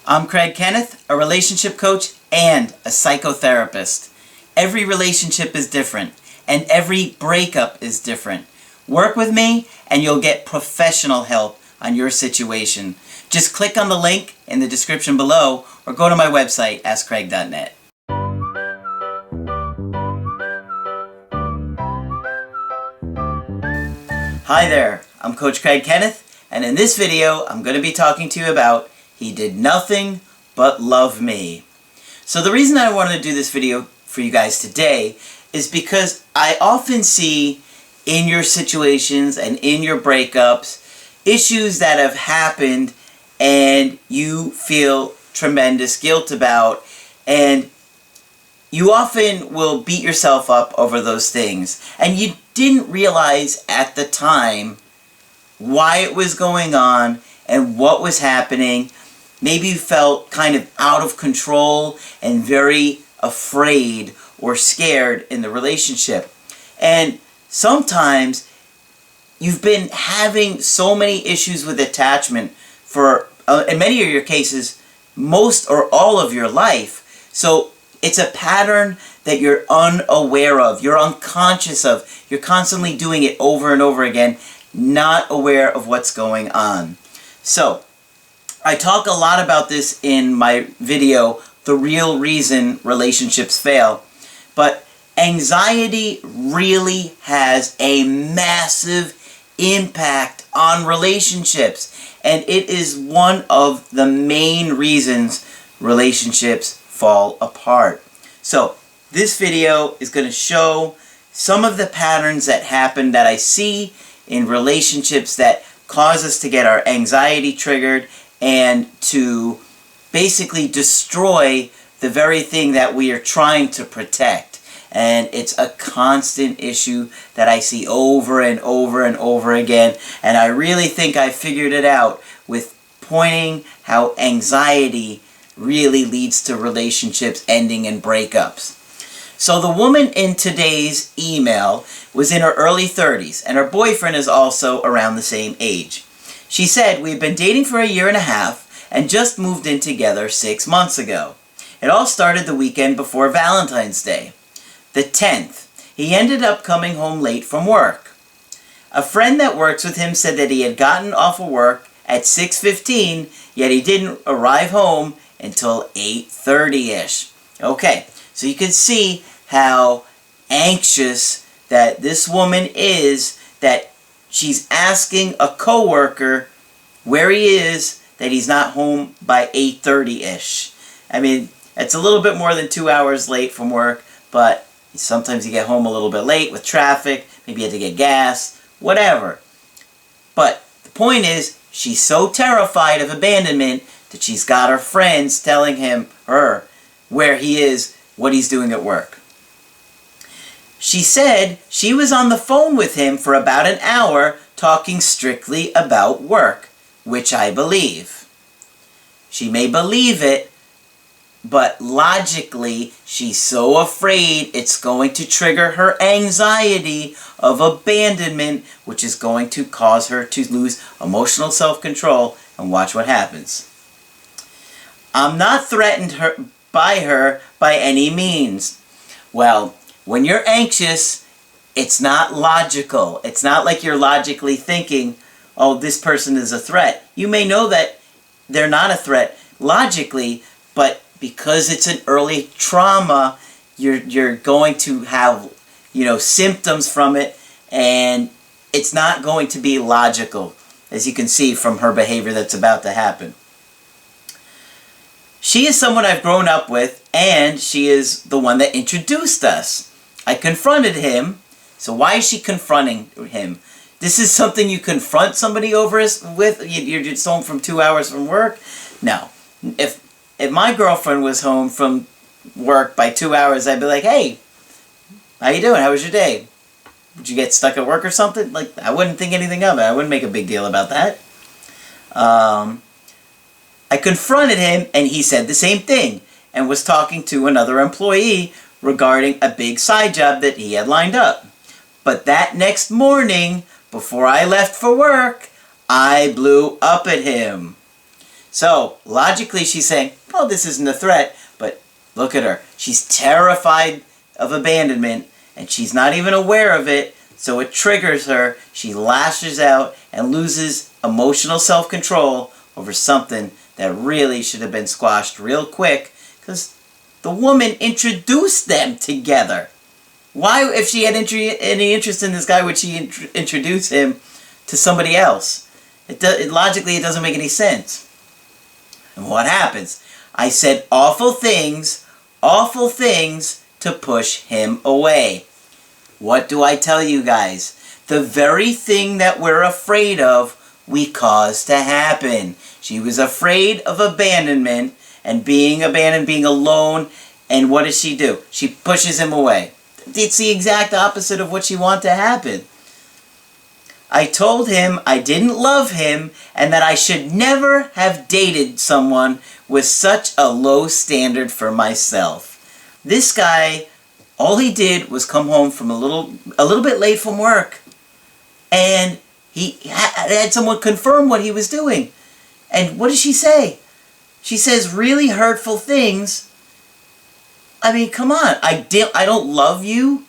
I'm Kenneth, a relationship coach and a psychotherapist. Every relationship is different, and every breakup is different. Work with me, and you'll get professional help on your situation. Just click on the link in the description below, or go to my website, askcraig.net. Hi there, I'm Coach Kenneth, and in this video, I'm going to be talking to you about He Did Nothing But Love Me. So the reason I wanted to do this video for you guys today is because I often see in your situations and in your breakups issues that have happened and you feel tremendous guilt about, and you often will beat yourself up over those things, and you didn't realize at the time why it was going on and what was happening. Maybe you felt kind of out of control and very afraid or scared in the relationship. And sometimes you've been having so many issues with attachment for, in many of your cases, most or all of your life. So it's a pattern that you're unaware of, you're unconscious of, you're constantly doing it over and over again, not aware of what's going on. So, I talk a lot about this in my video, The Real Reason Relationships Fail, but anxiety really has a massive impact on relationships, and it is one of the main reasons relationships fall apart. So this video is going to show some of the patterns that happen that I see in relationships that cause us to get our anxiety triggered and to basically destroy the very thing that we are trying to protect. And it's a constant issue that I see over and over and over again, and I really think I figured it out with pointing how anxiety really leads to relationships ending in breakups. So the woman in today's email was in her early 30s, and her boyfriend is also around the same age. She said, "We've been dating for a year and a half and just moved in together 6 months ago. It all started the weekend before Valentine's Day, the 10th. He ended up coming home late from work. A friend that works with him said that he had gotten off of work at 6:15, yet he didn't arrive home until 8:30-ish. Okay, so you can see how anxious that this woman is, that she's asking a coworker where he is, that he's not home by 8:30-ish. I mean, it's a little bit more than 2 hours late from work, but sometimes you get home a little bit late with traffic, maybe you had to get gas, whatever. But the point is, she's so terrified of abandonment that she's got her friends telling her, where he is, what he's doing at work. She said she was on the phone with him for about an hour talking strictly about work, which I believe. She may believe it, but logically, she's so afraid it's going to trigger her anxiety of abandonment, which is going to cause her to lose emotional self-control, and watch what happens. I'm not threatened by her by any means. Well, when you're anxious, it's not logical. It's not like you're logically thinking, oh, this person is a threat. You may know that they're not a threat logically, but because it's an early trauma, you're going to have, symptoms from it, and it's not going to be logical, as you can see from her behavior that's about to happen. She is someone I've grown up with, and she is the one that introduced us. I confronted him. So why is she confronting him? This is something you confront somebody over with? You're just home from 2 hours from work? No. If my girlfriend was home from work by 2 hours, I'd be like, hey, how you doing? How was your day? Did you get stuck at work or something? Like, I wouldn't think anything of it. I wouldn't make a big deal about that. I confronted him, and he said the same thing, and was talking to another employee regarding a big side job that he had lined up. But that next morning, before I left for work, I blew up at him. So, logically, she's saying, oh, this isn't a threat, but look at her. She's terrified of abandonment, and she's not even aware of it, so it triggers her. She lashes out and loses emotional self-control over something that really should have been squashed real quick, because the woman introduced them together. Why, if she had any interest in this guy, would she introduce him to somebody else? Logically, it doesn't make any sense. And what happens? I said awful things to push him away. What do I tell you guys? The very thing that we're afraid of, we cause to happen. She was afraid of abandonment and being abandoned, being alone, and what does she do? She pushes him away. It's the exact opposite of what she wanted to happen. I told him I didn't love him and that I should never have dated someone with such a low standard for myself. This guy, all he did was come home from a little bit late from work, and he had someone confirm what he was doing. And what does she say? She says really hurtful things. I mean, come on. I don't love you,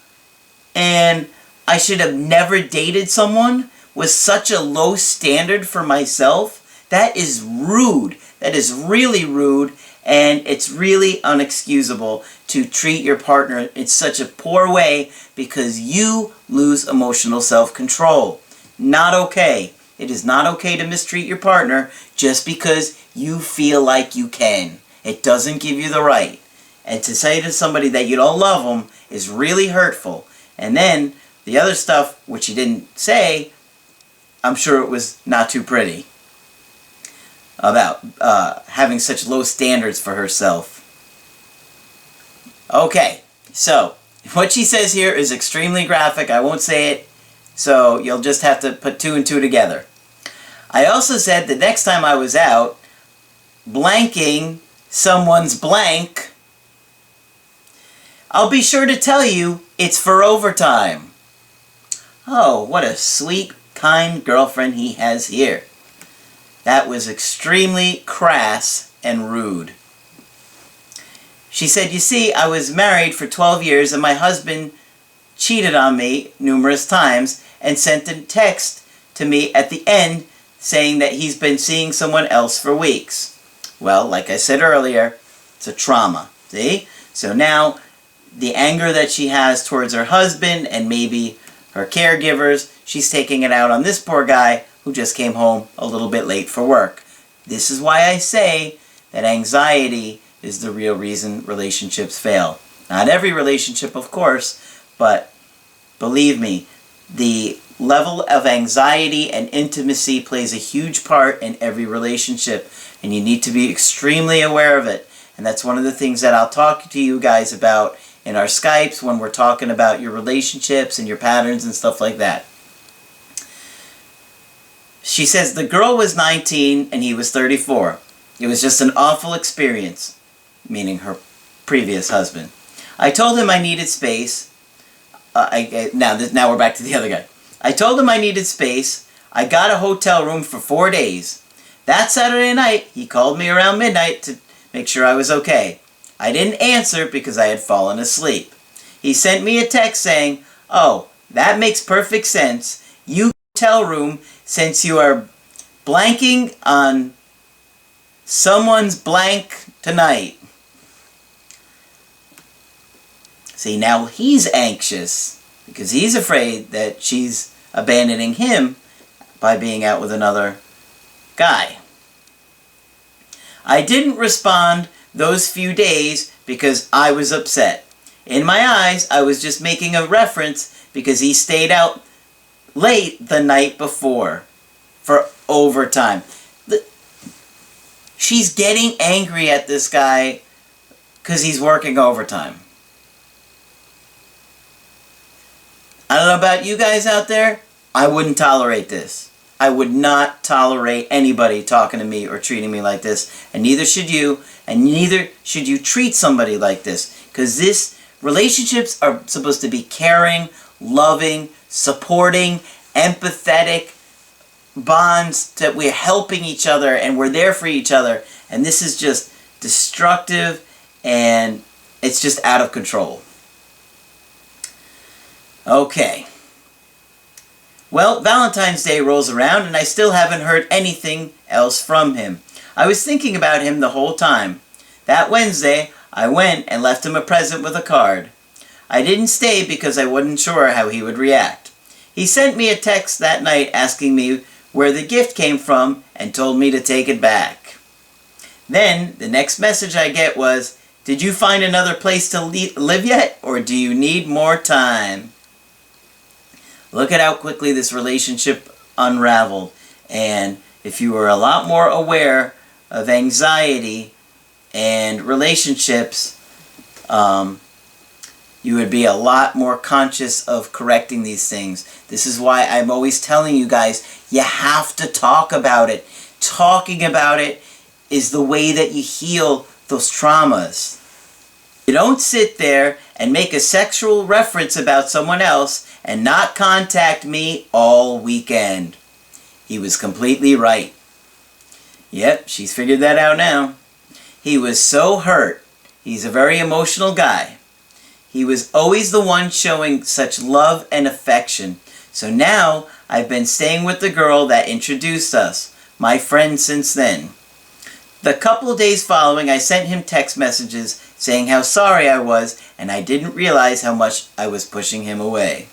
and I should have never dated someone with such a low standard for myself. That is rude. That is really rude, and it's really unexcusable to treat your partner in such a poor way because you lose emotional self-control. Not okay. It is not okay to mistreat your partner just because you feel like you can. It doesn't give you the right. And to say to somebody that you don't love them is really hurtful. And then the other stuff, which you didn't say, I'm sure it was not too pretty, about having such low standards for herself. Okay, so what she says here is extremely graphic. I won't say it, so you'll just have to put two and two together. I also said the next time I was out blanking someone's blank, I'll be sure to tell you it's for overtime. Oh, what a sweet, kind girlfriend he has here. That was extremely crass and rude. She said, you see, I was married for 12 years and my husband cheated on me numerous times and sent a text to me at the end saying that he's been seeing someone else for weeks. Well, like I said earlier, it's a trauma, see? So now, the anger that she has towards her husband and maybe her caregivers, she's taking it out on this poor guy who just came home a little bit late for work. This is why I say that anxiety is the real reason relationships fail. Not every relationship, of course, but believe me, the level of anxiety and intimacy plays a huge part in every relationship, and you need to be extremely aware of it. And that's one of the things that I'll talk to you guys about in our Skypes when we're talking about your relationships and your patterns and stuff like that. She says the girl was 19 and he was 34. It was just an awful experience, meaning her previous husband. I told him I needed space. Now we're back to the other guy. I told him I needed space. I got a hotel room for 4 days. That Saturday night, he called me around midnight to make sure I was okay. I didn't answer because I had fallen asleep. He sent me a text saying, oh, that makes perfect sense. You hotel room since you are blanking on someone's blank tonight. See, now he's anxious because he's afraid that she's abandoning him by being out with another guy. I didn't respond those few days because I was upset. In my eyes, I was just making a reference because he stayed out late the night before for overtime. She's getting angry at this guy because he's working overtime. I don't know about you guys out there. I wouldn't tolerate this. I would not tolerate anybody talking to me or treating me like this, and neither should you, and neither should you treat somebody like this, because relationships are supposed to be caring, loving, supporting, empathetic, bonds that we're helping each other and we're there for each other. And this is just destructive and it's just out of control. Okay. Well, Valentine's Day rolls around and I still haven't heard anything else from him. I was thinking about him the whole time. That Wednesday, I went and left him a present with a card. I didn't stay because I wasn't sure how he would react. He sent me a text that night asking me where the gift came from and told me to take it back. Then, the next message I get was, "Did you find another place to live yet, or do you need more time?" Look at how quickly this relationship unraveled. And if you were a lot more aware of anxiety and relationships, you would be a lot more conscious of correcting these things. This is why I'm always telling you guys, you have to talk about it. Talking about it is the way that you heal those traumas. You don't sit there and make a sexual reference about someone else and not contact me all weekend. He was completely right. Yep, she's figured that out now. He was so hurt. He's a very emotional guy. He was always the one showing such love and affection. So now I've been staying with the girl that introduced us, my friend since then. The couple of days following, I sent him text messages saying how sorry I was and I didn't realize how much I was pushing him away.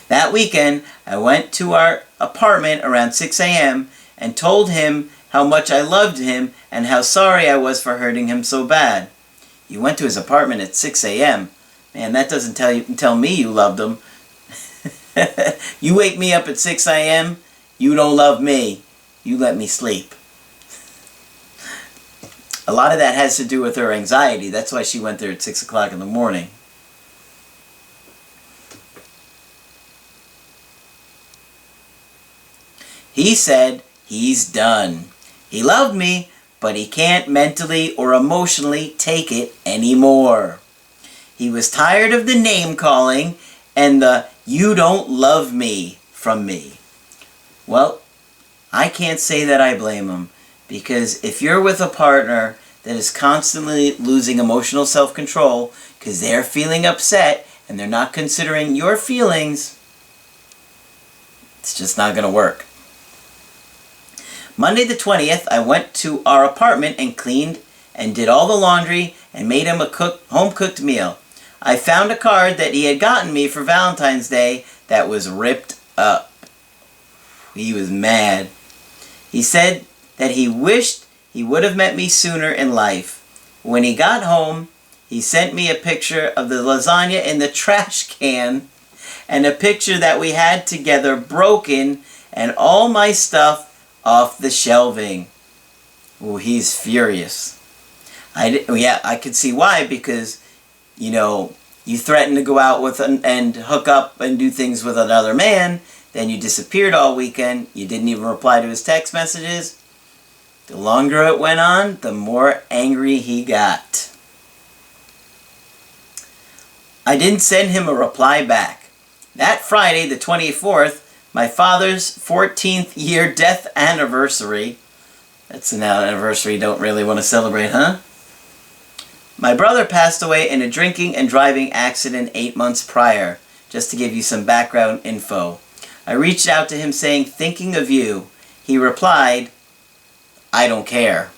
That weekend, I went to our apartment around 6 a.m. and told him how much I loved him and how sorry I was for hurting him so bad. You went to his apartment at 6 a.m. Man, that doesn't tell me you loved him. You wake me up at 6 a.m., you don't love me. You let me sleep. A lot of that has to do with her anxiety. That's why she went there at 6 o'clock in the morning. He said he's done. He loved me, but he can't mentally or emotionally take it anymore. He was tired of the name calling and the "you don't love me" from me. Well, I can't say that I blame him, because if you're with a partner that is constantly losing emotional self-control because they're feeling upset and they're not considering your feelings, it's just not going to work. Monday the 20th, I went to our apartment and cleaned and did all the laundry and made him a home-cooked meal. I found a card that he had gotten me for Valentine's Day that was ripped up. He was mad. He said that he wished he would have met me sooner in life. When he got home, he sent me a picture of the lasagna in the trash can and a picture that we had together broken and all my stuff off the shelving. Oh, he's furious. I could see why, because, you know, you threatened to go out with and hook up and do things with another man, then you disappeared all weekend, you didn't even reply to his text messages. The longer it went on, the more angry he got. I didn't send him a reply back. That Friday, the 24th, my father's 14th year death anniversary. That's an anniversary you don't really want to celebrate, huh? My brother passed away in a drinking and driving accident 8 months prior, just to give you some background info. I reached out to him saying, "Thinking of you." He replied, "I don't care."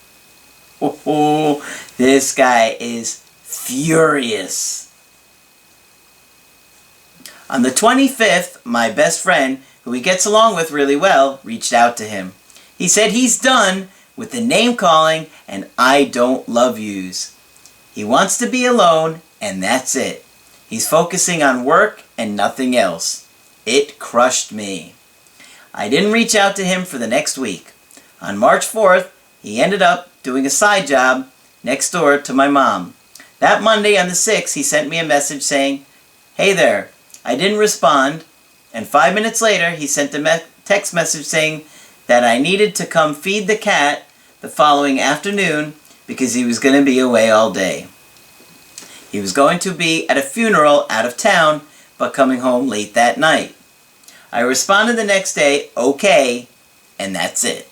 Oh, this guy is furious. On the 25th, my best friend, who he gets along with really well, reached out to him. He said he's done with the name calling and "I don't love yous." He wants to be alone, and that's it. He's focusing on work and nothing else. It crushed me. I didn't reach out to him for the next week. On March 4th, he ended up doing a side job next door to my mom. That Monday on the 6th, he sent me a message saying, "Hey there." I didn't respond, and 5 minutes later, he sent a text message saying that I needed to come feed the cat the following afternoon because he was going to be away all day. He was going to be at a funeral out of town, but coming home late that night. I responded the next day, "Okay," and that's it.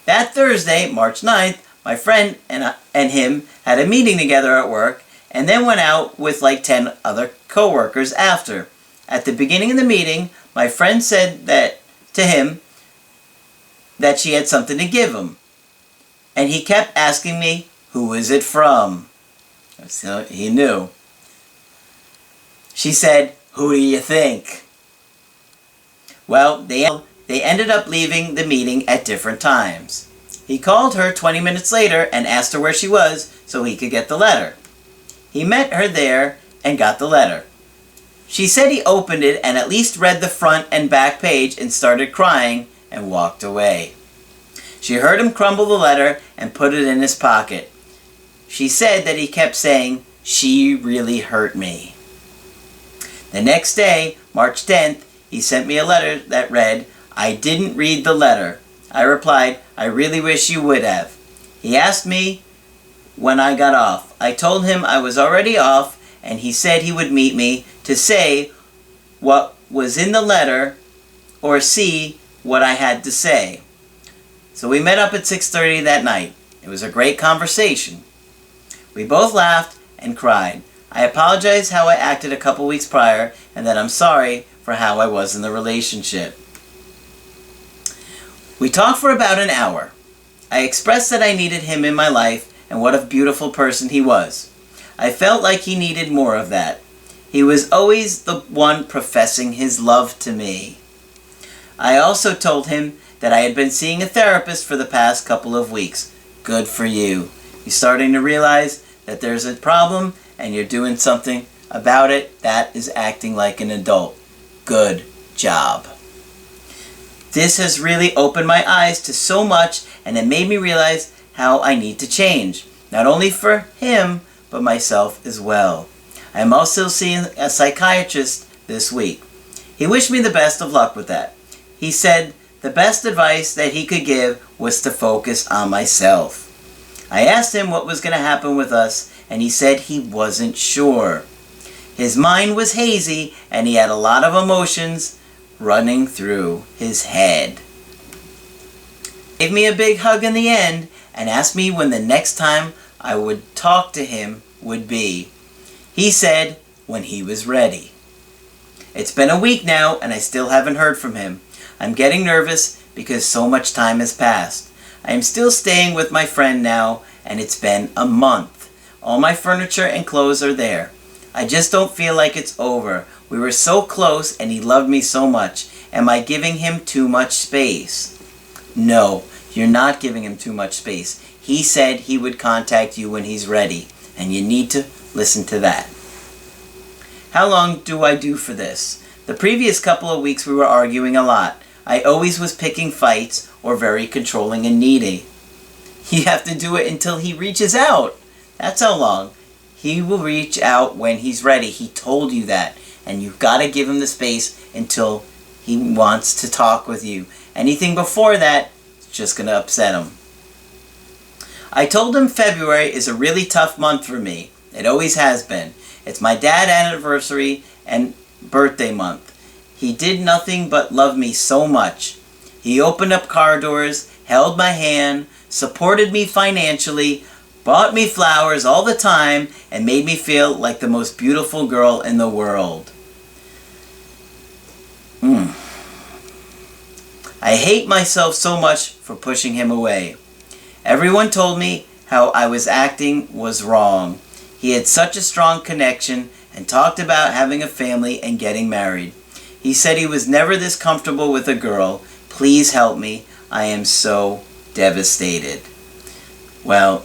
That Thursday, March 9th, my friend and him had a meeting together at work, and then went out with like 10 other co-workers after. At the beginning of the meeting, my friend said that to him that she had something to give him. And he kept asking me, who is it from? So he knew. She said, who do you think? Well, they ended up leaving the meeting at different times. He called her 20 minutes later and asked her where she was so he could get the letter. He met her there and got the letter. She said he opened it and at least read the front and back page and started crying and walked away. She heard him crumble the letter and put it in his pocket. She said that he kept saying, "She really hurt me." The next day, March 10th, he sent me a letter that read, "I didn't read the letter." I replied, "I really wish you would have." He asked me when I got off. I told him I was already off, and he said he would meet me to say what was in the letter or see what I had to say. So we met up at 6:30 that night. It was a great conversation. We both laughed and cried. I apologized how I acted a couple weeks prior and that I'm sorry for how I was in the relationship. We talked for about an hour. I expressed that I needed him in my life and what a beautiful person he was. I felt like he needed more of that. He was always the one professing his love to me. I also told him that I had been seeing a therapist for the past couple of weeks. Good for you. You're starting to realize that there's a problem and you're doing something about it. That is acting like an adult. Good job. This has really opened my eyes to so much, and it made me realize how I need to change. Not only for him, but myself as well. I am also seeing a psychiatrist this week. He wished me the best of luck with that. He said the best advice that he could give was to focus on myself. I asked him what was going to happen with us, and he said he wasn't sure. His mind was hazy, and he had a lot of emotions running through his head. He gave me a big hug in the end and asked me when the next time I would talk to him would be. He said when he was ready. It's been a week now and I still haven't heard from him. I'm getting nervous because so much time has passed. I am still staying with my friend now and it's been a month. All my furniture and clothes are there. I just don't feel like it's over. We were so close and he loved me so much. Am I giving him too much space? No, you're not giving him too much space. He said he would contact you when he's ready, and you need to listen to that. How long do I do for this? The previous couple of weeks we were arguing a lot. I always was picking fights or very controlling and needy. You have to do it until he reaches out. That's how long. He will reach out when he's ready. He told you that. And you've got to give him the space until he wants to talk with you. Anything before that, it's just going to upset him. I told him February is a really tough month for me. It always has been. It's my dad's anniversary and birthday month. He did nothing but love me so much. He opened up car doors, held my hand, supported me financially, bought me flowers all the time, and made me feel like the most beautiful girl in the world. I hate myself so much for pushing him away. Everyone told me how I was acting was wrong. He had such a strong connection and talked about having a family and getting married. He said he was never this comfortable with a girl. Please help me. I am so devastated. Well,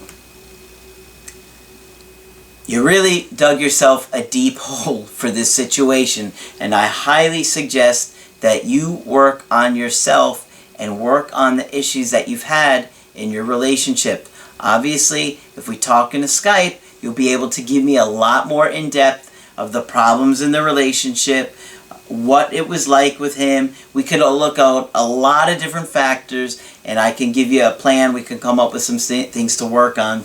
you really dug yourself a deep hole for this situation, and I highly suggest that you work on yourself and work on the issues that you've had in your relationship. Obviously, if we talk in a Skype, you'll be able to give me a lot more in depth of the problems in the relationship, what it was like with him. We could look out a lot of different factors, and I can give you a plan. We can come up with some things to work on.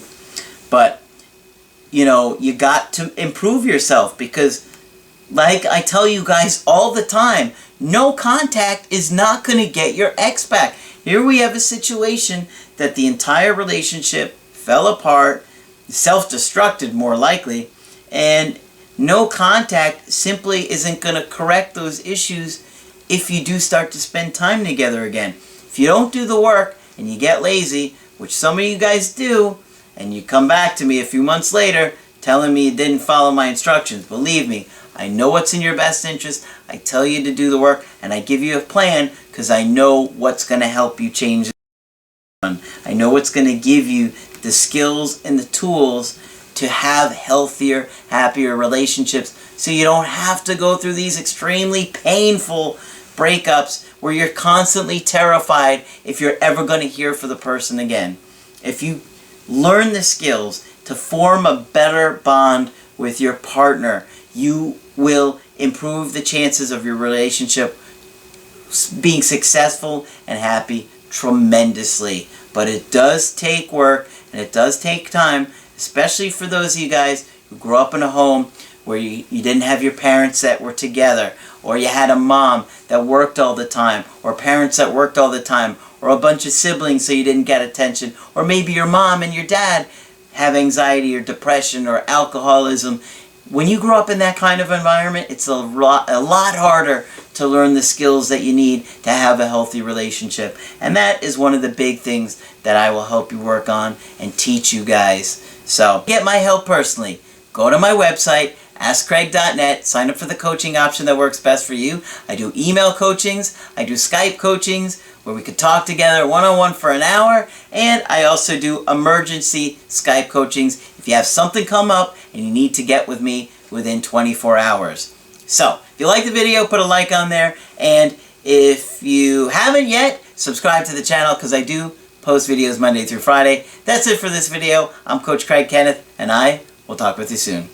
But, you know, you got to improve yourself because, like I tell you guys all the time, no contact is not going to get your ex back. Here we have a situation that the entire relationship fell apart, self-destructed more likely, and no contact simply isn't going to correct those issues if you do start to spend time together again. If you don't do the work and you get lazy, which some of you guys do, and you come back to me a few months later telling me you didn't follow my instructions, believe me, I know what's in your best interest. I tell you to do the work, and I give you a plan because I know what's going to help you change. I know what's going to give you the skills and the tools to have healthier, happier relationships so you don't have to go through these extremely painful breakups where you're constantly terrified if you're ever going to hear from the person again. If you learn the skills to form a better bond with your partner, you will improve the chances of your relationship being successful and happy tremendously. But it does take work and it does take time, especially for those of you guys who grew up in a home where you didn't have your parents that were together, or you had a mom that worked all the time, or parents that worked all the time, or a bunch of siblings so you didn't get attention, or maybe your mom and your dad have anxiety or depression or alcoholism. When you grow up in that kind of environment, it's a lot harder to learn the skills that you need to have a healthy relationship. And that is one of the big things that I will help you work on and teach you guys. So, get my help personally. Go to my website, AskCraig.net, sign up for the coaching option that works best for you. I do email coachings, I do Skype coachings, where we could talk together one-on-one for an hour, and I also do emergency Skype coachings if you have something come up and you need to get with me within 24 hours. So, if you like the video, put a like on there, and if you haven't yet, subscribe to the channel because I do post videos Monday through Friday. That's it for this video. I'm Coach Craig Kenneth, and I will talk with you soon.